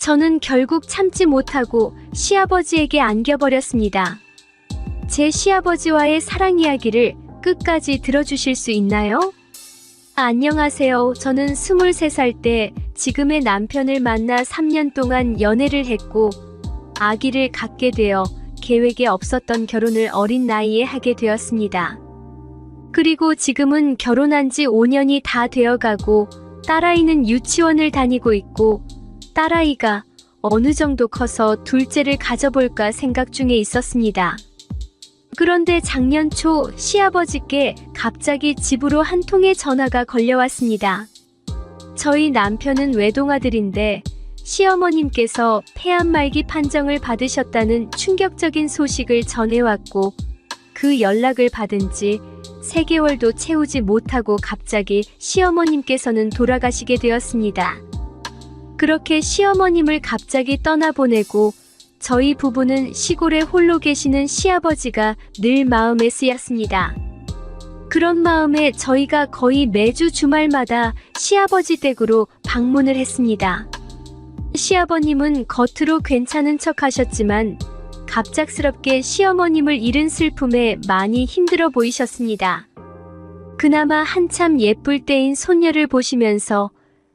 저는 결국 참지 못하고 시아버지에게 안겨버렸습니다. 제 시아버지와의 사랑 이야기를 끝까지 들어주실 수 있나요? 안녕하세요. 저는 23살 때 지금의 남편을 만나 3년 동안 연애를 했고 아기를 갖게 되어 계획에 없었던 결혼을 어린 나이에 하게 되었습니다. 그리고 지금은 결혼한 지 5년이 다 되어가고 딸아이는 유치원을 다니고 있고 딸아이가 어느 정도 커서 둘째를 가져볼까 생각 중에 있었습니다. 그런데 작년 초 시아버지께 갑자기 집으로 한 통의 전화가 걸려왔습니다. 저희 남편은 외동아들인데 시어머님께서 폐암 말기 판정을 받으셨다는 충격적인 소식을 전해왔고 그 연락을 받은 지 3개월도 채우지 못하고 갑자기 시어머님께서는 돌아가시게 되었습니다. 그렇게 시어머님을 갑자기 떠나보내고 저희 부부는 시골에 홀로 계시는 시아버지가 늘 마음에 쓰였습니다. 그런 마음에 저희가 거의 매주 주말마다 시아버지 댁으로 방문을 했습니다. 시아버님은 겉으로 괜찮은 척 하셨지만 갑작스럽게 시어머님을 잃은 슬픔에 많이 힘들어 보이셨습니다. 그나마 한참 예쁠 때인 손녀를 보시면서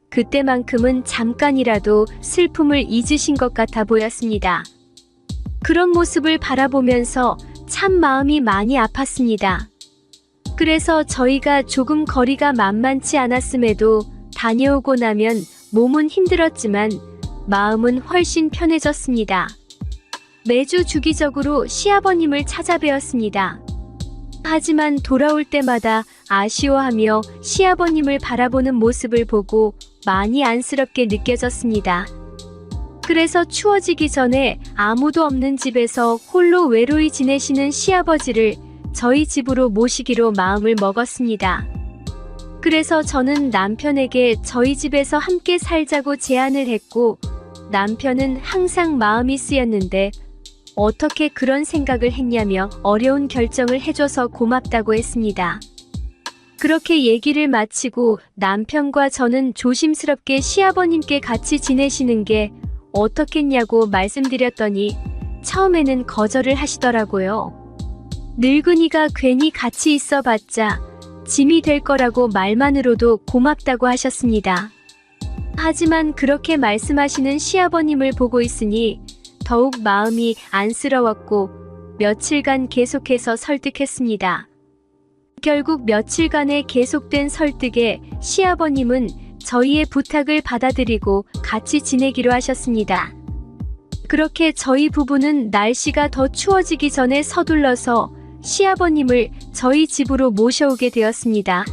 그때만큼은 잠깐이라도 슬픔을 잊으신 것 같아 보였습니다. 그런 모습을 바라보면서 참 마음이 많이 아팠습니다. 그래서 저희가 조금 거리가 만만치 않았음에도 다녀오고 나면 몸은 힘들었지만 마음은 훨씬 편해졌습니다. 매주 주기적으로 시아버님을 찾아뵈었습니다. 하지만 돌아올 때마다 아쉬워하며 시아버님을 바라보는 모습을 보고 많이 안쓰럽게 느껴졌습니다. 그래서 추워지기 전에 아무도 없는 집에서 홀로 외로이 지내시는 시아버지를 저희 집으로 모시기로 마음을 먹었습니다. 그래서 저는 남편에게 저희 집에서 함께 살자고 제안을 했고 남편은 항상 마음이 쓰였는데 어떻게 그런 생각을 했냐며 어려운 결정을 해줘서 고맙다고 했습니다. 그렇게 얘기를 마치고 남편과 저는 조심스럽게 시아버님께 같이 지내시는 게 어떻겠냐고 말씀드렸더니 처음에는 거절을 하시더라고요. 늙은이가 괜히 같이 있어봤자 짐이 될 거라고 말만으로도 고맙다고 하셨습니다. 하지만 그렇게 말씀하시는 시아버님을 보고 있으니 더욱 마음이 안쓰러웠고 며칠간 계속해서 설득했습니다. 결국 며칠간의 계속된 설득에 시아버님은 저희의 부탁을 받아들이고 같이 지내기로 하셨습니다. 그렇게 저희 부부는 날씨가 더 추워지기 전에 서둘러서 시아버님을 저희 집으로 모셔오게 되었습니다.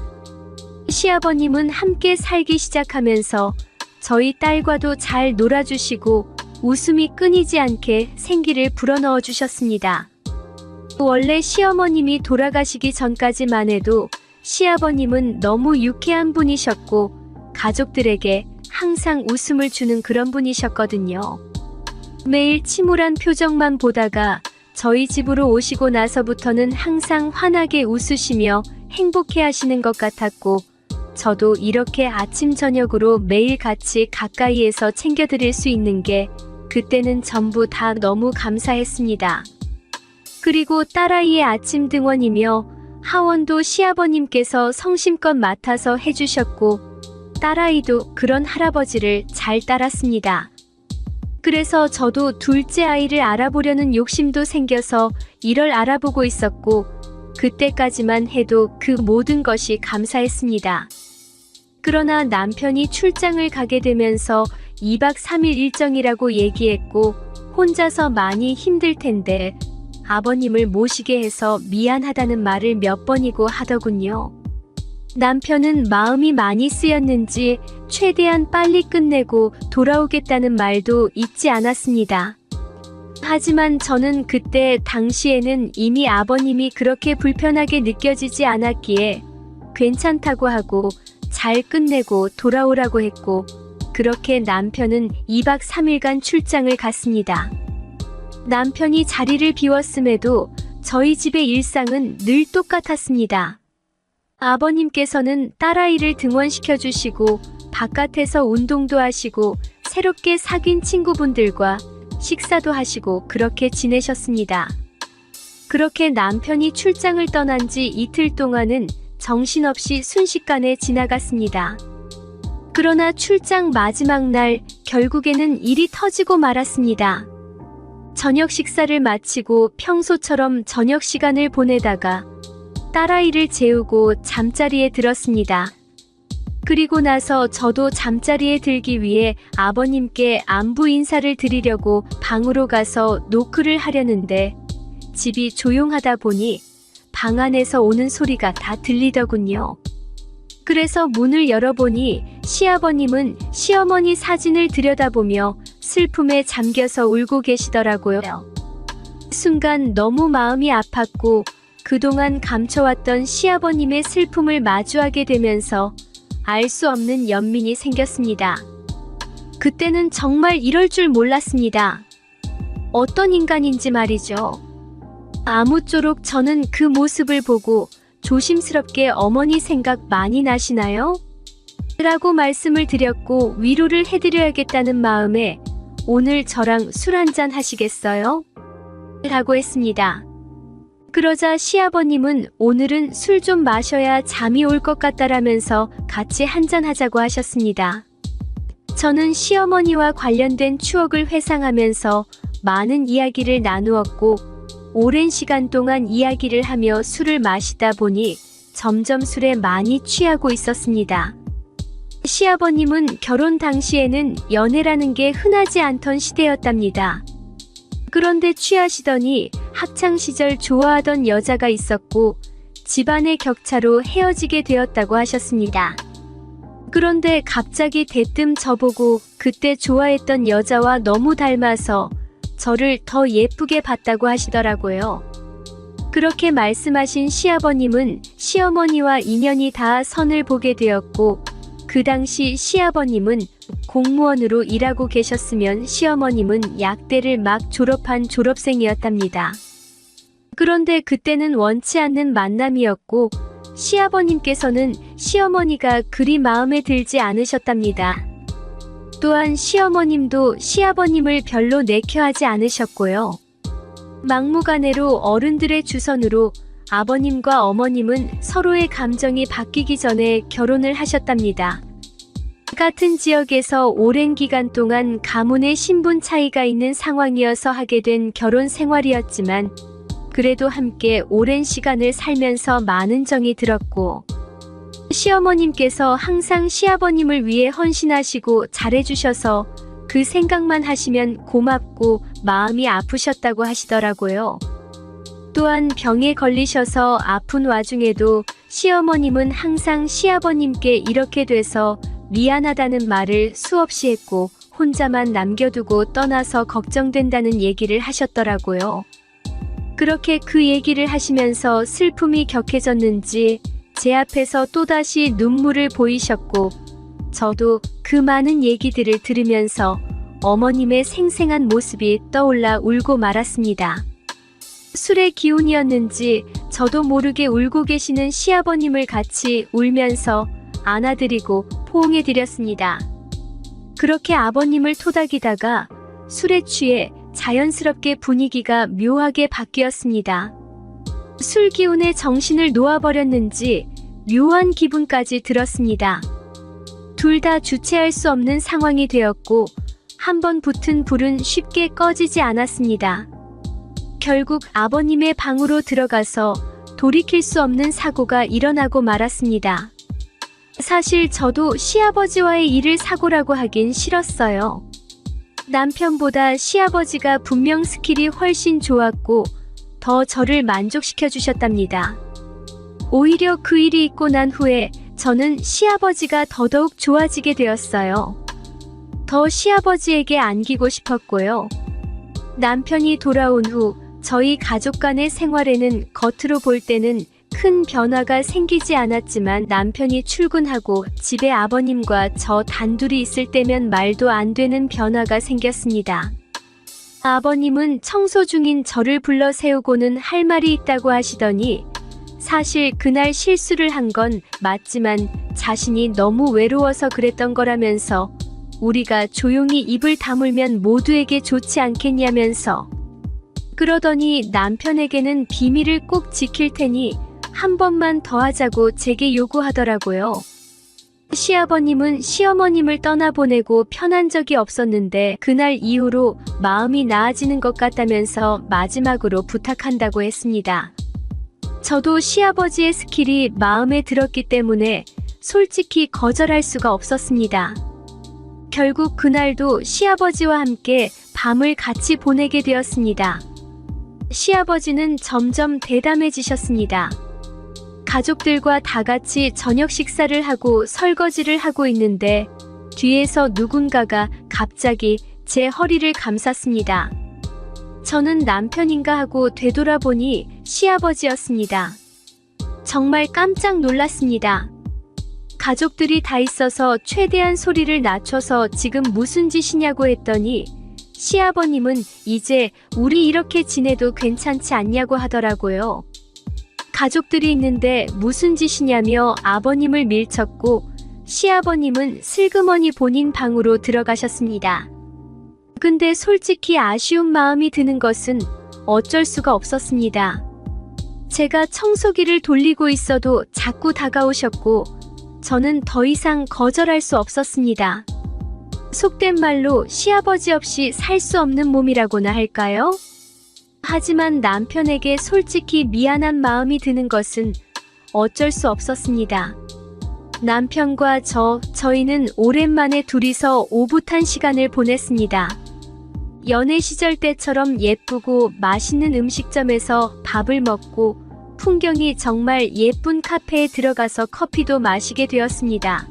시아버님은 함께 살기 시작하면서 저희 딸과도 잘 놀아주시고 웃음이 끊이지 않게 생기를 불어넣어 주셨습니다. 원래 시어머님이 돌아가시기 전까지만 해도 시아버님은 너무 유쾌한 분이셨고 가족들에게 항상 웃음을 주는 그런 분이셨거든요. 매일 침울한 표정만 보다가 저희 집으로 오시고 나서부터는 항상 환하게 웃으시며 행복해 하시는 것 같았고 저도 이렇게 아침 저녁으로 매일 같이 가까이에서 챙겨드릴 수 있는 게 그때는 전부 다 너무 감사했습니다. 그리고 딸아이의 아침 등원이며 하원도 시아버님께서 성심껏 맡아서 해주셨고 딸아이도 그런 할아버지를 잘 따랐습니다. 그래서 저도 둘째 아이를 알아보려는 욕심도 생겨서 이를 알아보고 있었고 그때까지만 해도 그 모든 것이 감사했습니다. 그러나 남편이 출장을 가게 되면서 2박 3일 일정이라고 얘기했고 혼자서 많이 힘들 텐데 아버님을 모시게 해서 미안하다는 말을 몇 번이고 하더군요. 남편은 마음이 많이 쓰였는지 최대한 빨리 끝내고 돌아오겠다는 말도 잊지 않았습니다. 하지만 저는 그때 당시에는 이미 아버님이 그렇게 불편하게 느껴지지 않았기에 괜찮다고 하고 잘 끝내고 돌아오라고 했고 그렇게 남편은 2박 3일간 출장을 갔습니다. 남편이 자리를 비웠음에도 저희 집의 일상은 늘 똑같았습니다. 아버님께서는 딸아이를 등원시켜 주시고 바깥에서 운동도 하시고 새롭게 사귄 친구분들과 식사도 하시고 그렇게 지내셨습니다. 그렇게 남편이 출장을 떠난 지 이틀 동안은 정신없이 순식간에 지나갔습니다. 그러나 출장 마지막 날 결국에는 일이 터지고 말았습니다. 저녁 식사를 마치고 평소처럼 저녁 시간을 보내다가 딸아이를 재우고 잠자리에 들었습니다. 그리고 나서 저도 잠자리에 들기 위해 아버님께 안부 인사를 드리려고 방으로 가서 노크를 하려는데 집이 조용하다 보니 방 안에서 오는 소리가 다 들리더군요. 그래서 문을 열어보니 시아버님은 시어머니 사진을 들여다보며 슬픔에 잠겨서 울고 계시더라고요. 순간 너무 마음이 아팠고 그동안 감춰왔던 시아버님의 슬픔을 마주하게 되면서 알 수 없는 연민이 생겼습니다. 그때는 정말 이럴 줄 몰랐습니다. 어떤 인간인지 말이죠. 아무쪼록 저는 그 모습을 보고 조심스럽게 어머니 생각 많이 나시나요? 라고 말씀을 드렸고 위로를 해드려야겠다는 마음에 오늘 저랑 술 한잔 하시겠어요? 라고 했습니다. 그러자 시아버님은 오늘은 술 좀 마셔야 잠이 올 것 같다라면서 같이 한잔 하자고 하셨습니다. 저는 시어머니와 관련된 추억을 회상하면서 많은 이야기를 나누었고 오랜 시간 동안 이야기를 하며 술을 마시다 보니 점점 술에 많이 취하고 있었습니다. 시아버님은 결혼 당시에는 연애라는 게 흔하지 않던 시대였답니다. 그런데 취하시더니 학창시절 좋아하던 여자가 있었고 집안의 격차로 헤어지게 되었다고 하셨습니다. 그런데 갑자기 대뜸 저보고 그때 좋아했던 여자와 너무 닮아서 저를 더 예쁘게 봤다고 하시더라고요. 그렇게 말씀하신 시아버님은 시어머니와 인연이 닿아 선을 보게 되었고 그 당시 시아버님은 공무원으로 일하고 계셨으면 시어머님은 약대를 막 졸업한 졸업생이었답니다. 그런데 그때는 원치 않는 만남이었고 시아버님께서는 시어머니가 그리 마음에 들지 않으셨답니다. 또한 시어머님도 시아버님을 별로 내켜하지 않으셨고요. 막무가내로 어른들의 주선으로 아버님과 어머님은 서로의 감정이 바뀌기 전에 결혼을 하셨답니다. 같은 지역에서 오랜 기간 동안 가문의 신분 차이가 있는 상황이어서 하게 된 결혼 생활이었지만 그래도 함께 오랜 시간을 살면서 많은 정이 들었고 시어머님께서 항상 시아버님을 위해 헌신하시고 잘해주셔서 그 생각만 하시면 고맙고 마음이 아프셨다고 하시더라고요. 또한 병에 걸리셔서 아픈 와중에도 시어머님은 항상 시아버님께 이렇게 돼서 미안하다는 말을 수없이 했고 혼자만 남겨두고 떠나서 걱정된다는 얘기를 하셨더라고요. 그렇게 그 얘기를 하시면서 슬픔이 격해졌는지 제 앞에서 또다시 눈물을 보이셨고 저도 그 많은 얘기들을 들으면서 어머님의 생생한 모습이 떠올라 울고 말았습니다. 술의 기운이었는지 저도 모르게 울고 계시는 시아버님을 같이 울면서 안아드리고 포옹해드렸습니다. 그렇게 아버님을 토닥이다가 술에 취해 자연스럽게 분위기가 묘하게 바뀌었습니다. 술 기운에 정신을 놓아버렸는지 묘한 기분까지 들었습니다. 둘 다 주체할 수 없는 상황이 되었고 한번 붙은 불은 쉽게 꺼지지 않았습니다. 결국 아버님의 방으로 들어가서 돌이킬 수 없는 사고가 일어나고 말았습니다. 사실 저도 시아버지와의 일을 사고라고 하긴 싫었어요. 남편보다 시아버지가 분명 스킬이 훨씬 좋았고 더 저를 만족시켜 주셨답니다. 오히려 그 일이 있고 난 후에 저는 시아버지가 더더욱 좋아지게 되었어요. 더 시아버지에게 안기고 싶었고요. 남편이 돌아온 후 저희 가족 간의 생활에는 겉으로 볼 때는 큰 변화가 생기지 않았지만 남편이 출근하고 집에 아버님과 저 단둘이 있을 때면 말도 안 되는 변화가 생겼습니다. 아버님은 청소 중인 저를 불러 세우고는 할 말이 있다고 하시더니 사실 그날 실수를 한 건 맞지만 자신이 너무 외로워서 그랬던 거라면서 우리가 조용히 입을 다물면 모두에게 좋지 않겠냐면서. 그러더니 남편에게는 비밀을 꼭 지킬 테니 한 번만 더 하자고 제게 요구하더라고요. 시아버님은 시어머님을 떠나보내고 편한 적이 없었는데 그날 이후로 마음이 나아지는 것 같다면서 마지막으로 부탁한다고 했습니다. 저도 시아버지의 스킬이 마음에 들었기 때문에 솔직히 거절할 수가 없었습니다. 결국 그날도 시아버지와 함께 밤을 같이 보내게 되었습니다. 시아버지는 점점 대담해지셨습니다. 가족들과 다 같이 저녁 식사를 하고 설거지를 하고 있는데 뒤에서 누군가가 갑자기 제 허리를 감쌌습니다. 저는 남편인가 하고 되돌아보니 시아버지였습니다. 정말 깜짝 놀랐습니다. 가족들이 다 있어서 최대한 소리를 낮춰서 지금 무슨 짓이냐고 했더니 시아버님은 이제 우리 이렇게 지내도 괜찮지 않냐고 하더라고요. 가족들이 있는데 무슨 짓이냐며 아버님을 밀쳤고 시아버님은 슬그머니 본인 방으로 들어가셨습니다. 근데 솔직히 아쉬운 마음이 드는 것은 어쩔 수가 없었습니다. 제가 청소기를 돌리고 있어도 자꾸 다가오셨고 저는 더 이상 거절할 수 없었습니다. 속된 말로 시아버지 없이 살 수 없는 몸이라고나 할까요? 하지만 남편에게 솔직히 미안한 마음이 드는 것은 어쩔 수 없었습니다. 남편과 저희는 오랜만에 둘이서 오붓한 시간을 보냈습니다. 연애 시절 때처럼 예쁘고 맛있는 음식점에서 밥을 먹고 풍경이 정말 예쁜 카페에 들어가서 커피도 마시게 되었습니다.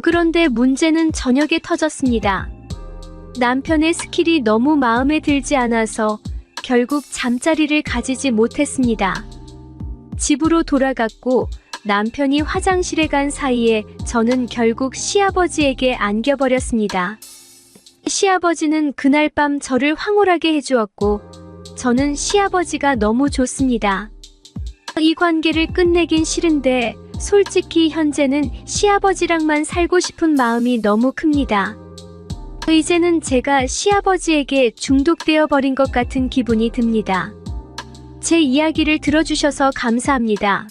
그런데 문제는 저녁에 터졌습니다. 남편의 스킬이 너무 마음에 들지 않아서 결국 잠자리를 가지지 못했습니다. 집으로 돌아갔고 남편이 화장실에 간 사이에 저는 결국 시아버지에게 안겨버렸습니다. 시아버지는 그날 밤 저를 황홀하게 해주었고 저는 시아버지가 너무 좋습니다. 이 관계를 끝내긴 싫은데 솔직히 현재는 시아버지랑만 살고 싶은 마음이 너무 큽니다. 이제는 제가 시아버지에게 중독되어 버린 것 같은 기분이 듭니다. 제 이야기를 들어주셔서 감사합니다.